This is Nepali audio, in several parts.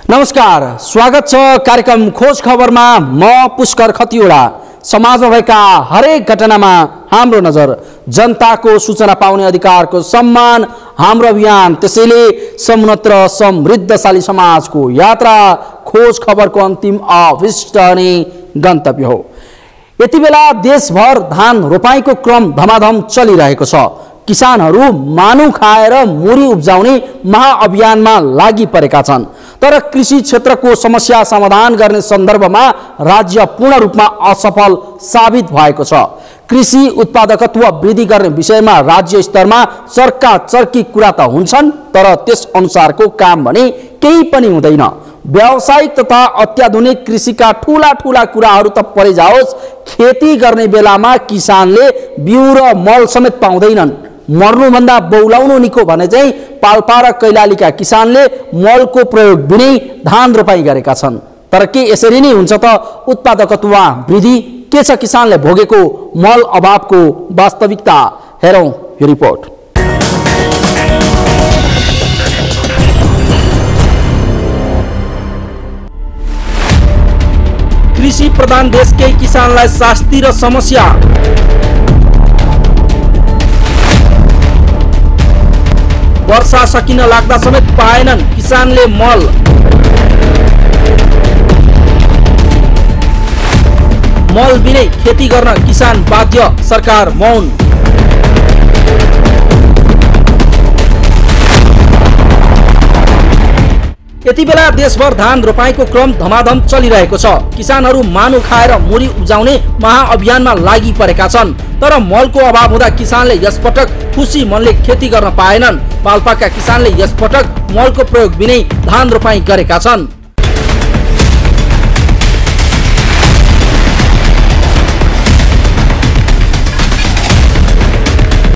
नमस्कार, स्वागत छ कार्यक्रम खोज खबरमा। म पुष्कर खतिवडा। समाजमा भएका हरेक घटनामा हाम्रो नजर। जनताको सूचना पाउने अधिकारको सम्मान हाम्रो अभियान। त्यसैले समुन्नत र समृद्धशाली समाजको यात्रा खोज खबरको अन्तिम अभिष्ट अनि गन्तव्य हो। यति बेला देशभर धान रोपाईको क्रम धमाधम चलिरहेको छ। किसानहरू मानु खाएर मुरी उब्जाउने महाअभियानमा लागि परेका छन्। तर कृषि क्षेत्रको समस्या समाधान गर्ने सन्दर्भमा राज्य पूर्ण रूपमा असफल साबित भएको छ। कृषि उत्पादकत्व वृद्धि गर्ने विषयमा राज्य स्तरमा चर्काचर्की कुरा त हुन्छन्, तर त्यस अनुसारको काम भने केही पनि हुँदैन। व्यावसायिक तथा अत्याधुनिक कृषिका ठूला ठूला कुराहरू त परे जाओस्, खेती गर्ने बेलामा किसानले बिउ र मल समेत पाउँदैनन्। मर्नुभन्दा बौलाउनु निको भने चाहिँ पाल्पा र कैलालीका किसानले मलको प्रयोग बिनै धान रोपाई गरेका छन्। तर के यसरी नै हुन्छ त उत्पादकत्वमा वृद्धि? के छ किसानले भोगेको मल अभावको वास्तविकता? हेरौं यो रिपोर्ट। कृषि प्रधान देशकै किसानलाई शास्ति र समस्या। वर्षा सकिन लाग्दा समेत पाएनन् किसानले मल। मल बिनै खेती गर्न किसान बाध्य, सरकार मौन। यति बेला देशभर धान रोपाईको क्रम धमाधम चलिरहेको छ। किसानहरू मानु खाएर मुरी उब्जाउने महाअभियानमा लागि परेका छन्। तर मलको अभाव हुँदा किसानले यसपटक खुसी मनले खेती गर्न पाएनन्। पाल्पाका किसानले यसपटक मलको प्रयोग बिनै धान रोपाई गरेका छन्।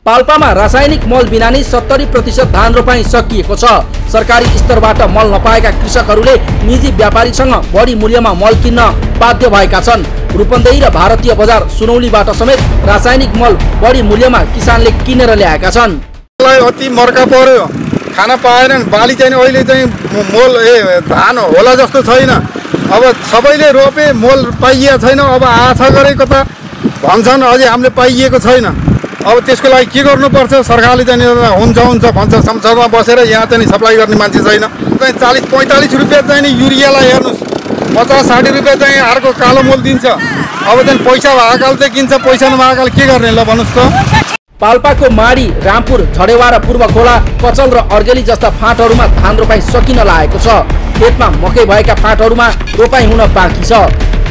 पाल्पामा रासायनिक मल बिना नै 70% धान रोपाई सकिएको छ। सरकारी स्तरबाट मल नपाएका कृषकहरूले निजी व्यापारीसँग बढी मूल्यमा मल किन्न बाध्य भएका छन्। रूपन्देही र भारतीय बजार सुनौलीबाट समेत रासायनिक मल बढी मूल्यमा किसानले किनेर ल्याएका छन्। अति मर्का पर्यो, खान पाएनन्। बाली चाहिँ अहिले चाहिँ मोल धान होला जस्तो छैन। अब सबैले रोपे, मोल पाइएको छैन। अब आशा गरेको त भन्छन्, अझै हामीले पाइएको छैन। अब त्यसको लागि के गर्नुपर्छ? सरकारले चाहिँ हुन्छ भन्छ, संसदमा बसेर यहाँ चाहिँ सप्लाई गर्ने मान्छे छैन। 40-45 रुपियाँ चाहिँ नि युरियालाई हेर्नुहोस्, 50-60 रुपियाँ चाहिँ अर्को कालो मोल दिन्छ। अब चाहिँ पैसा भएकाले चाहिँ किन्छ, पैसा नभएकाले के गर्ने ल भन्नुहोस् त। पाल्पाको माडी, रामपुर, झडेवा र पूर्व खोला, कचल र अर्गेली जस्ता फाँटहरूमा धान रोपाई सकिन लागेको छ। खेतमा मकै भएका फाँटहरूमा रोपाई हुन बाँकी छ।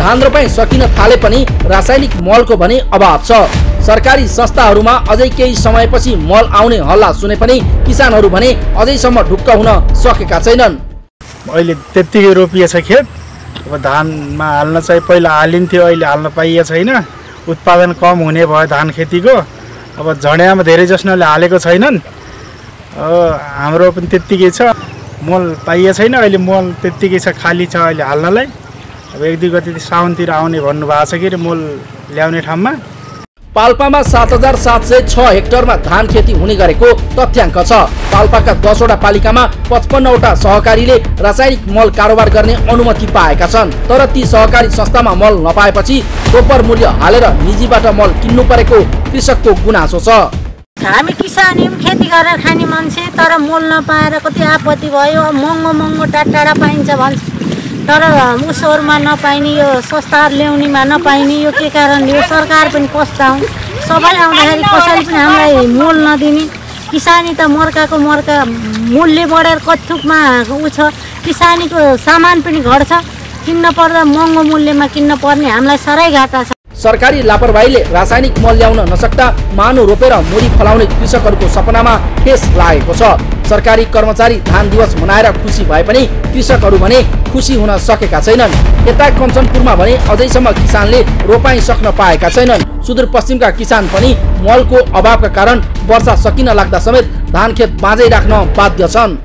धान रोपाई सकिन थाले पनि रासायनिक मलको भने अभाव छ। सरकारी संस्थाहरूमा अझै केही समयपछि मल आउने हल्ला सुने पनि किसानहरू भने अझैसम्म ढुक्क हुन सकेका छैनन्। अहिले त्यतिकै रोपिएछ खेत। अब धानमा हाल्न चाहिँ पहिला हालिन्थ्यो, अहिले हाल्न पाइए छैन। उत्पादन कम हुने भयो धान खेतीको। अब झड्यामा धेरै जसले हालेको छैनन्। हाम्रो पनि त्यतिकै छ, मल पाइए छैन। अहिले मल त्यतिकै छ, खाली छ अहिले हाल्नलाई। अब 1-2 गते साउनतिर आउने भन्नुभएको छ कि मल ल्याउने ठाउँमा। पाल्पामा 7706 हेक्टरमा धान खेती हुने गरेको तथ्याङ्क छ। पाल्पाका 10 वटा पालिकामा 55 वटा सहकारीले रासायनिक मल कारोबार गर्ने अनुमति पाएका छन्। तर ती सहकारी संस्थामा मल नपाएपछि दोब्बर मूल्य हालेर निजीबाट मल किन्नु परेको कृषकको गुनासो छ। हामी किसान यौँ, खेती गरेर खाने मान्छे, तर मल नपाएर कति आपत्ति भयो। महँगो टाढा पाइन्छ भन्छ, तर उसहरूमा नपाइने, यो सस्ता ल्याउनेमा नपाइने, यो के कारणले हो? सरकार पनि पस्ताउँ। सबै आउँदाखेरि कसैले पनि हामीलाई मोल नदिने। किसानी त मर्काको मर्का, मूल्य बढेर कथुकमा उ छ। किसानीको सामान पनि घट्छ, किन्न पर्दा महँगो मूल्यमा किन्न पर्ने, हामीलाई साह्रै घाटा छ। सरकारी लापरवाहीले रासायनिक मल ल्याउन नसक्दा मानु रोपेर मुरी फलाउने कृषकहरूको सपनामा ठेस लागेको छ। सरकारी कर्मचारी धान दिवस मनाएर खुसी भए पनि कृषकहरू भने खुसी हुन सकेका छैनन्। यता कञ्चनपुरमा भने अझैसम्म किसानले रोपाई सक्न पाएका छैनन्। सुदूरपश्चिमका किसान पनि मलको अभावका कारण वर्षा सकिन लाग्दा समेत धान खेत बाँझै राख्न बाध्य छन्।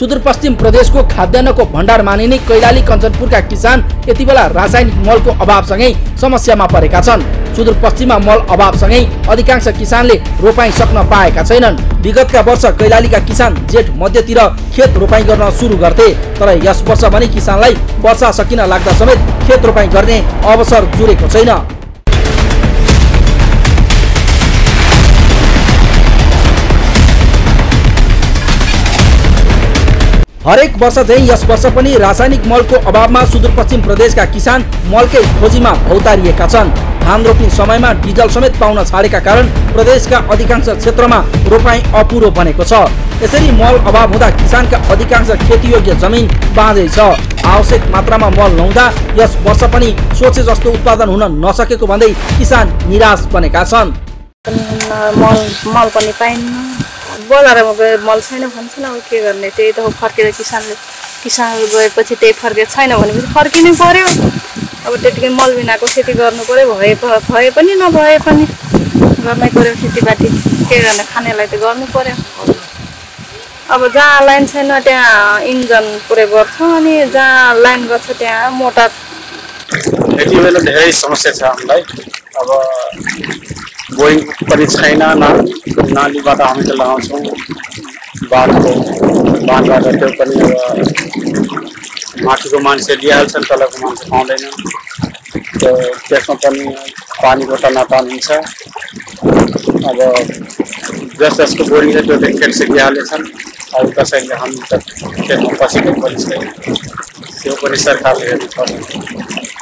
सुदूरपश्चिम प्रदेशको खाद्यान्नको भण्डार मानिने कैलाली कञ्चनपुरका किसान यति बेला रासायनिक मलको अभावसँगै समस्यामा परेका छन्। सुदूरपश्चिममा मल अभावसँगै अधिकांश किसानले रोपाई सक्न पाएका छैनन्। विगतका वर्ष कैलालीका किसान जेठ मध्यतिर खेत रोपाई गर्न सुरु गर्थे, तर यस वर्ष भने किसानलाई वर्षा सकिन लाग्दा समेत खेत रोपाई गर्ने अवसर जुरेको छैन। हरेक वर्ष चाहिँ यस वर्ष पनि रासायनिक मलको अभावमा सुदूरपश्चिम प्रदेशका किसान मलकै खोजीमा भौतारिएका छन्। धान रोप्ने समयमा डिजल समेत पाउन छाडेका कारण प्रदेशका अधिकांश क्षेत्रमा रोपाई अपुरो बनेको छ। यसरी मल अभाव हुँदा किसानका अधिकांश खेतीयोग्य जमिन बाँझै छ। आवश्यक मात्रामा मल नहुँदा यस वर्ष पनि सोचे जस्तो उत्पादन हुन नसकेको भन्दै किसान निराश बनेका छन्। मल पनि पाइन्न, बजारमा गएर मल छैन भन्छ न, अब के गर्ने, त्यही त हो। फर्केर किसानहरू गएपछि त्यही फर्केर छैन भनेपछि फर्किनै पर्यो। अब त्यतिकै मल बिनाको खेती गर्नु पर्यो, भए पनि नभए पनि गर्नै पर्यो खेतीपाती। के गर्ने, खानेलाई त गर्नु पर्यो। अब जहाँ लाइन छैन त्यहाँ इन्जन प्रयोग गर्छ, अनि जहाँ लाइन गर्छ त्यहाँ मोटर। यति बेला धेरै समस्या छ हामीलाई। अब बोरिङ पनि छैन, नालीबाट हामी त लगाउँछौँ बाँधबाट, त्यो पनि अब माथिको मान्छे लिइहाल्छन्, तलको मान्छे पाउँदैन। त्यसमा पनि पानीको टनाटन हुन्छ। अब जसको बोरिङ छ त्यो त खेत सिकिहालेछन्। अब कसैले हामी त खेतमा पसेको पनि छैन, त्यो पनि सरकारले हेर्नु पर्यो।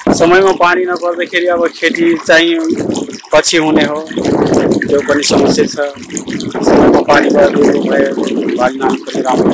समयमा पानी नपर्दाखेरि अब खेती चाहिँ पछि हुने हो, त्यो पनि समस्या छ। समयमा पानी भयो बाली नाम पनि राम्रो।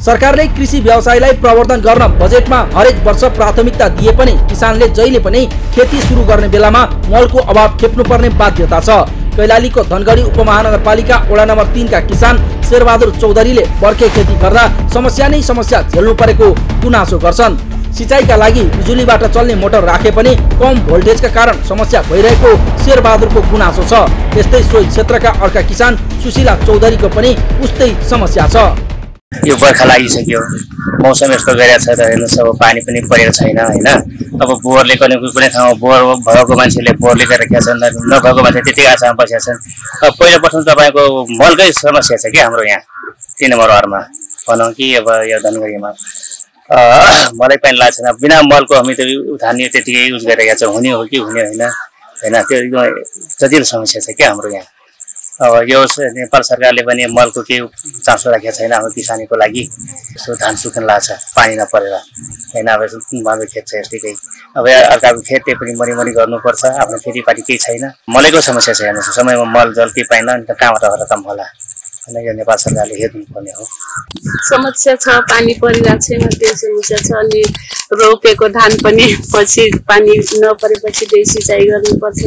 सरकारले कृषि व्यवसायलाई प्रवर्धन गर्न बजेटमा हरेक वर्ष प्राथमिकता दिए पनि किसानले जहिले पनि खेती सुरु गर्ने बेलामा मलको अभाव खेप्नुपर्ने बाध्यता छ। कैलालीको धनगढी उपमहानगरपालिका वडा नम्बर 3 का किसान शेरबहादुर चौधरीले बर्खे खेती गर्दा समस्या नै समस्या झेल्नु परेको गुनासो गर्छन्। सिँचाइका लागि बिजुलीबाट चल्ने मोटर राखे पनि कम भोल्टेजका कारण समस्या भइरहेको शेरबहादुरको गुनासो छ। यस्तै सोही क्षेत्रका अर्का किसान सुशीला चौधरीको पनि उस्तै समस्या छ। यो बर्खा लागिसक्यो, मौसम यस्तो गइरहेको छ त हेर्नुहोस्, अब पानी पनि परेको छैन होइन। अब बोरले कुनै ठाउँमा बोर भएको मान्छेले बोरले गरिरहेका छन्, नभएको मान्छे त्यति आशामा बसेका छन्। अब पहिलो प्रथम तपाईँको मलकै समस्या छ कि हाम्रो यहाँ 3 नम्बर वार्डमा भनौँ कि अब यो धनगढीमा मलाई पानी लाग्छ छैन। बिना मलको हामी त धान्य त्यतिकै युज गरिरहेका छौँ, हुने हो कि हुने होइन होइन, त्यो एकदम जटिल समस्या छ क्या हाम्रो यहाँ। अब यो नेपाल सरकारले पनि मलको केही चासो राखेको छैन हाम्रो किसानीको लागि। यसो धान सुक्न लाग्छ पानी नपरेर होइन। अब बाँझो खेत छ यतिकै, अब अर्काको खेत त्यही पनि मरिमरि गर्नुपर्छ, आफ्नो खेतीपाती केही छैन। मलैको समस्या छ हेर्नुहोस्, समयमा मल जल केही पाइन, अन्त कहाँबाट रकम होला होइन, यो नेपाल सरकारले हेर्नुपर्ने हो। समस्या छ, पानी परिरहेको छैन, त्यो समस्या छ। अनि रोपेको धान पनि पछि पानी नपरेपछि त्यही सिँचाइ गर्नुपर्छ,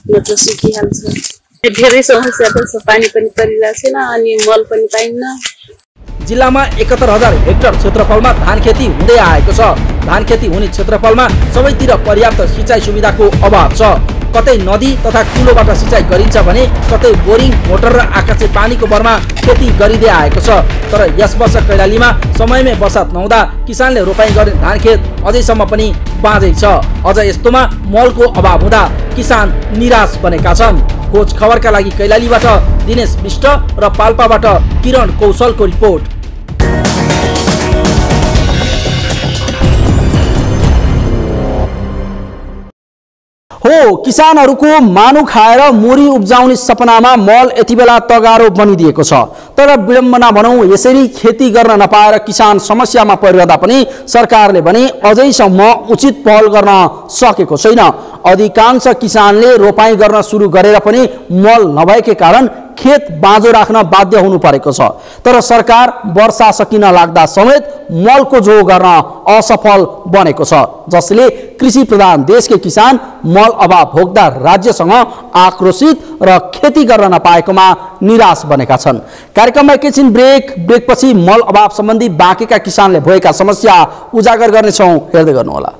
नत्र सुकिहाल्छ। धेरै समस्या त छ, पानी पनि परिरहेको छैन अनि मल पनि पाइन्न। जिल्लामा 71,000 हेक्टर क्षेत्रफलमा धान खेती हुँदै आएको छ। धान खेती हुने क्षेत्रफलमा सबैतिर पर्याप्त सिँचाइ सुविधाको अभाव छ। कतै नदी तथा कुलोबाट सिँचाइ गरिन्छ भने कतै बोरिङ, मोटर र आकाशे पानीको भरमा खेती गरिँदै आएको छ। तर यस वर्ष कैलालीमा समयमै बर्सात नहुँदा किसानले रोपाई गर्ने धान खेत अझैसम्म पनि बाँझै छ। अझ यस्तोमा मलको अभाव हुँदा किसान निराश बनेका छन्। खोज खबरका लागि कैलालीबाट दिनेश विष्ट र पाल्पाबाट किरण कौशलको रिपोर्ट। हो किसानहरूको मानु खाएर मुरी उब्जाउने सपनामा मल यति बेला तगारो बनिदिएको छ। तर विडम्बना भनौँ, यसरी खेती गर्न नपाएर किसान समस्यामा परिरहँदा पनि सरकारले भने अझैसम्म उचित पहल गर्न सकेको छैन। अधिकांश किसानले रोपाई गर्न सुरु गरेर पनि मल नभएकै कारण खेत बाँझो राख्न बाध्य हुनु परेको छ। तर सरकार वर्षा सकिन लाग्दा समेत मलको जो गर्न असफल बनेको छ, जसले कृषि प्रधान देशकै किसान मल अभाव भोग्दा राज्यसँग आक्रोशित र खेती गर्न नपाएकोमा निराश बनेका छन्। कार्यक्रममा एकैछिन ब्रेकपछि मल अभाव सम्बन्धी बाँकेका किसानले भएका समस्या उजागर गर्नेछौँ, हेर्दै गर्नुहोला।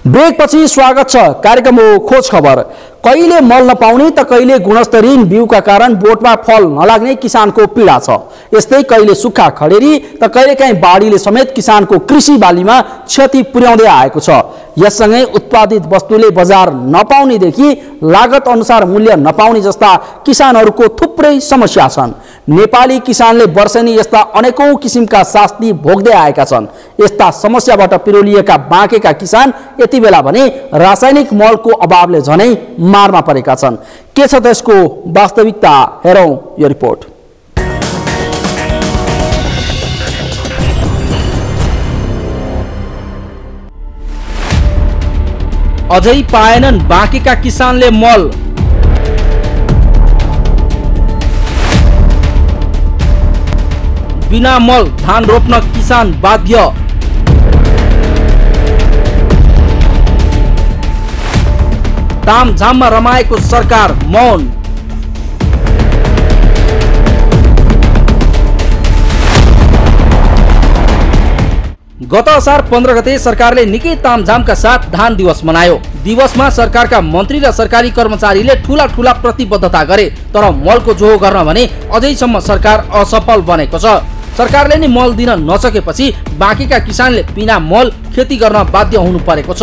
ब्रेकपछि स्वागत छ कार्यक्रम हो खोज खबर। कहिले मल नपाउने त कहिले गुणस्तरहीन बिउका कारण बोटमा फल नलाग्ने किसानको पीडा छ। यस्तै कहिले सुक्खा खडेरी त कहिलेकाहीँ बाढीले समेत किसानको कृषि बालीमा क्षति पुर्याउँदै आएको छ। यससँगै उत्पादित वस्तुले बजार नपाउनेदेखि लागत अनुसार मूल्य नपाउने जस्ता किसानहरूको थुप्रै समस्या छन्। नेपाली किसानले वर्षेनी यस्ता अनेकौं किसिमका शास्ति भोग्दै आएका छन्। यस्ता समस्याबाट पिरोलिएका बाँकेका किसान यति बेला भने रासायनिक मलको अभावले झनै मारमा परेका छन्। के छ त्यसको वास्तविकता, हेरौं यो रिपोर्ट। अझै पाएनन् बाँकेका किसानले मल। बिना मल धान रोप्न किसान बाध्य। तामझाममा रमाएको सरकार मौन। गत असार 15 गते सरकारले निकै तामझामका साथ धान दिवस मनायो। दिवसमा सरकारका मन्त्री र सरकारी कर्मचारीले ठूला ठूला प्रतिबद्धता गरे, तर मलको जोहो गर्न भने अझैसम्म सरकार असफल बनेको छ। सरकारले नै मल दिन नसकेपछि बाँकीका किसानले बिना मल खेती गर्न बाध्य हुनु परेको छ।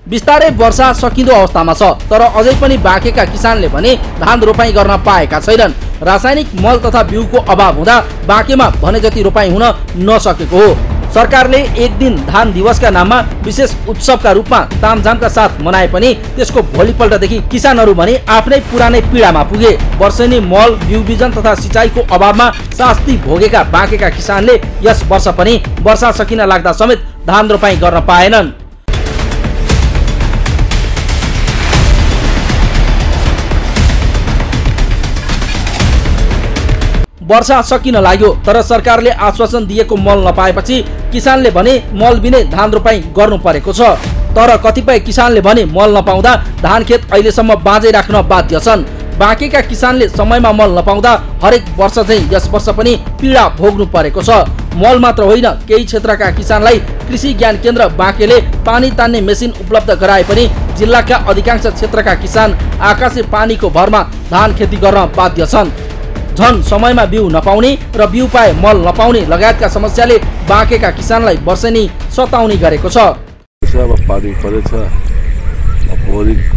बिस्तारै वर्षा सकिँदो अवस्थामा छ, तर अझै पनि बाँकेका किसानले भने धान रोपाई गर्न पाएका छैनन्। रासायनिक मल तथा बिउको अभाव हुँदा बाँकेमा भने जति रोपाई हुन नसकेको हो। सरकारले एक दिन धान दिवसका नाममा विशेष उत्सवका रूपमा तामझामका साथ मनाए पनि त्यसको भोलिपल्टदेखि किसानहरू भने आफ्नै पुरानै पीडामा पुगे। वर्षेनी मल, बिउ बिजन तथा सिँचाइको अभावमा शास्ति भोगेका बाँकेका किसानले यस वर्ष पनि वर्षा सकिन लाग्दा समेत धान रोपाई गर्न पाएनन्। वर्षा सकिन लाग्यो, तर सरकारले आश्वासन दिएको मल नपाएपछि किसानले भने मल बिनै धान रोपाई गर्नु परेको छ। तर कतिपय किसानले भने मल नपाउँदा धान खेत अहिलेसम्म बाँझै राख्न बाध्य छन्। बाँकेका किसानले समयमा मल नपाउँदा हरेक वर्ष चाहिँ यस वर्ष पनि पीडा भोग्नु परेको छ। मल मात्र होइन, केही क्षेत्रका किसानलाई कृषि ज्ञान केन्द्र बाँकेले पानी तान्ने मेसिन उपलब्ध गराए पनि जिल्लाका अधिकांश क्षेत्रका किसान आकाशे पानीको भरमा धान खेती गर्न बाध्य छन्। झन समयमा बिउ नपाउने र बिउ पाए मल नपाउने लगायतका समस्याले बाँकेका किसानलाई वर्षेनी सताउने गरेको छ। अब पानी परेछ, अब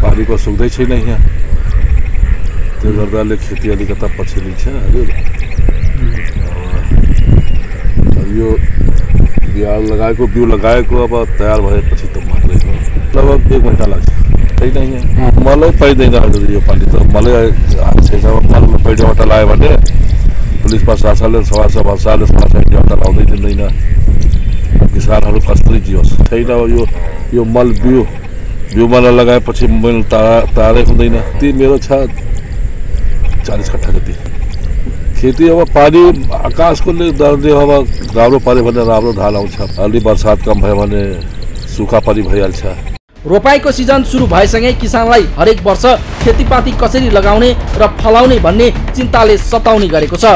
पानीको सुविधै छैन यहाँ, त्यो गर्दाले खेती अलिकता पछिल्लो छ। यो बिउ लगाएको अब तयार भएपछि त मात्रै हो, लगभग 1 महिना लाग्छ। छैन यहाँ मलै पाइँदैन। यो पालि त मलै मल पहिरोबाट लगायो भने पुलिस प्रशासनले 7.5 लाउँदै दिँदैन, किसानहरू कसरी जियोस्। छैन यो मल बिउमा नलगाएपछि मैले तारै हुँदैन। ती मेरो छ 40 कट्ठा जति खेती। अब पानी आकाशको दरले अब राम्रो पर्यो भने राम्रो धान आउँछ, अलि बर्सात कम भयो भने सुक्खा पनि भइहाल्छ। रोपाईको सिजन सुरु भएसँगै किसानलाई हरेक वर्ष खेतीपाती कसरी लगाउने र फलाउने भन्ने चिन्ताले सताउने गरेको छ।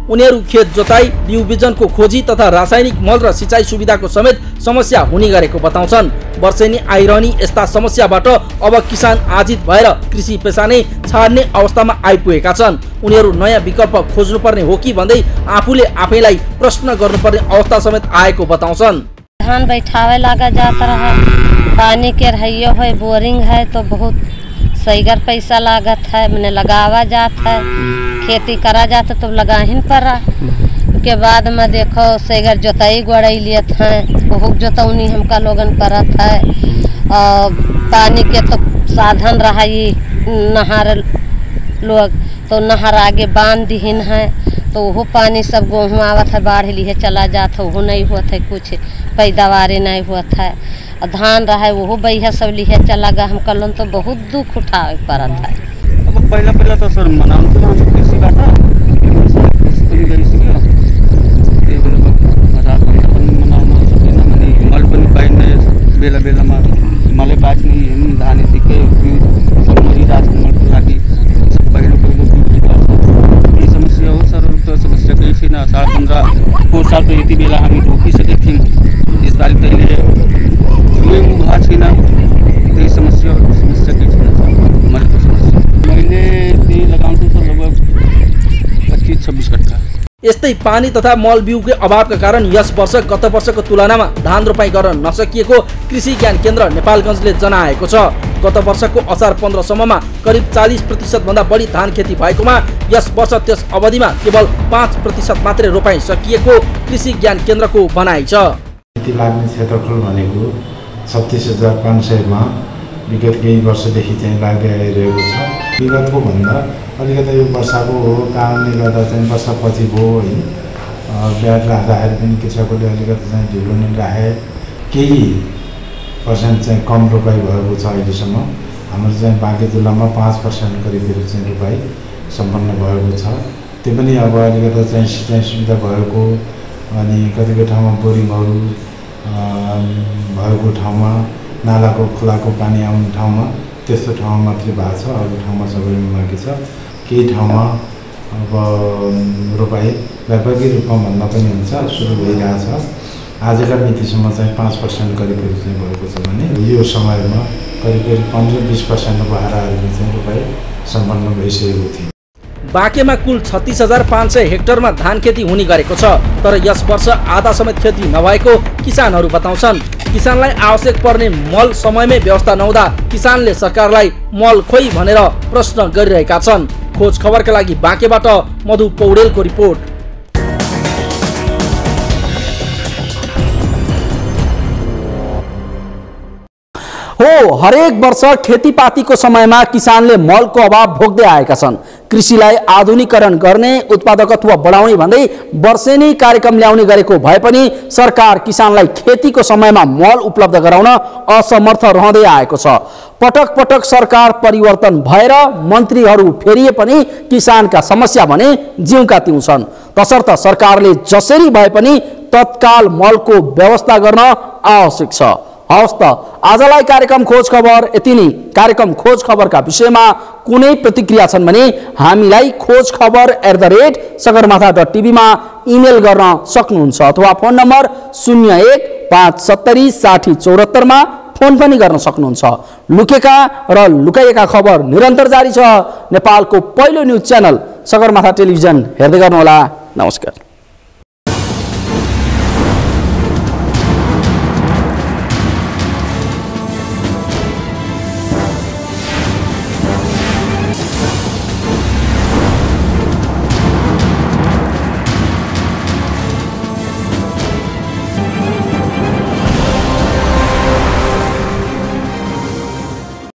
उनीहरू खेत जोताई, बिउ बिजनको खोजी तथा रासायनिक मल र सिँचाइ सुविधाको समेत समस्या हुने गरेको बताउँछन्। वर्षेनी आइरहने यस्ता समस्याबाट अब किसान आजित भएर कृषि पेसा नै छाड्ने अवस्थामा आइपुगेका छन्। उनीहरू नयाँ विकल्प खोज्नुपर्ने हो कि भन्दै आफूले आफैलाई प्रश्न गर्नुपर्ने अवस्था समेत आएको बताउँछन्। धान बैठावे लगा जाता रहा, पानी के रहियो है, बोरिंग है तो बहुत सहीगर पैसा लागत है, मैंने लगावा जाता है, खेती करा जाता तो लगा ही पड़ा। के बाद में देखो सहीगर जोताई गोड़ाई लियत हैं, बहुत जोतौनी हमका लोगन करत है। और पानी के तो साधन रहा ही नहर लोग, तो नहर आगे बांध दीन है, तो वो पानी सब गेहूँ आवत है, बाढ़ लिए चला जाता है, वो नहीं हुआ था, कुछ पैदावार नहीं हुआ था। धान रहा है वो बैहा सब लिए चला गया, हम कल तो बहुत दुख उठावे पड़ा था। अब पहला तो सर मनाउँथ्यो हाम्रो कृषिबाट, कृषि पनि गरिसक्यो, त्यही भएर रातभन्दा पनि मनाउनु सकेन भने मल पनि पाइन्न। बेला बेलामा मलै पाक्ने धान सिके सब मरिरहेको मलको लागि पहिलो बिउ यही समस्या हो। हाम्रा पोहोर सालको यति बेला हामी रोकिसकेका थियौँ। यसपालि त अहिले भएको छैन, त्यही समस्या केही छैन। मरेको समस्या मैले त्यही लगाउँछु सर लगभग 25-26 कट्ठा। यस्तै पानी तथा मल बिउकै अभावका कारण यस वर्ष गत वर्षको तुलनामा धान रोपाई गर्न नसकिएको कृषि ज्ञान केन्द्र नेपालगञ्जले जनाएको छ। गत वर्षको असार 15 सम्ममा करिब 40% भन्दा बढी धान खेती भएकोमा यस वर्ष त्यस अवधिमा केवल 5% मात्रै रोपाई सकिएको कृषि ज्ञान केन्द्रको भनाइ छ। खेती लाग्ने क्षेत्रफल भनेको 36,500 मा विगत केही वर्षदेखि चाहिँ लाग्दै आइरहेको छ। विगतको भन्दा अलिकति यो वर्षाको कारणले गर्दा चाहिँ वर्षापछि भयो है, ब्याड राख्दाखेरि पनि कृषकहरूले अलिकति चाहिँ ढिलो नै राखे, केही पर्सेन्ट चाहिँ कम रोपाई भएको छ। अहिलेसम्म हाम्रो चाहिँ बाँकी जिल्लामा 5% करिब चाहिँ रोपाई सम्पन्न भएको छ। त्यो पनि अब अलिकति चाहिँ सिँचाइ सुविधा भएको अनि कतिपय ठाउँमा बोरिङहरू भएको ठाउँमा, नालाको खोलाको पानी आउने ठाउँमा त्यस्तो ठाउँमा मात्रै भएको छ। अरू ठाउँमा सबैमा बाँकी छ। केही ठाउँमा अब रोपाई व्यापक रूपमा भन्दा पनि हुन्छ, सुरु भइरहेछ। आजका मितिसम्म चाहिँ 5% करिब चाहिँ भएको छ भने यो समयमा करिब 15-20% बहाराहरूको चाहिँ रोपाई सम्पन्न भइसकेको थियो। बाँकेमा कुल 36,500 हेक्टरमा धान खेती हुने गरेको छ, तर यस वर्ष आधा समेत खेती नभएको किसानहरू बताउँछन्। किसानलाई आवश्यक पर्ने मल समयमै व्यवस्था नहुँदा किसानले सरकारलाई मल खोइ भनेर प्रश्न गरिरहेका छन्। खोज खबरका लागि बाँकेबाट मधु पौडेलको रिपोर्ट। हो, हरेक वर्ष खेतीपातीको समयमा किसानले मलको अभाव भोग्दै आएका छन्। कृषिलाई आधुनिकीकरण गर्ने, उत्पादकत्व बढाउने भन्दै वर्षेनी कार्यक्रम ल्याउने गरेको भए पनि सरकार किसानलाई खेतीको समयमा मल उपलब्ध गराउन असमर्थ रहँदै आएको छ। पटक पटक सरकार परिवर्तन भएर मन्त्रीहरू फेरिए पनि किसानका समस्या भने जिउका तिउ छन्। तसर्थ सरकारले जसरी भए पनि तत्काल मलको व्यवस्था गर्न आवश्यक छ। हवस् त, आजलाई कार्यक्रम खोज खबर यति नै। कार्यक्रम खोज खबरका विषयमा कुनै प्रतिक्रिया छन् भने हामीलाई khojkhabar@sagarmatha.tv मा इमेल गर्न सक्नुहुन्छ अथवा फोन नम्बर 0157070674 मा फोन पनि गर्न सक्नुहुन्छ। लुकेका र लुकाइएका खबर निरन्तर जारी छ। नेपालको पहिलो न्युज च्यानल सगरमाथा टेलिभिजन हेर्दै गर्नुहोला। नमस्कार।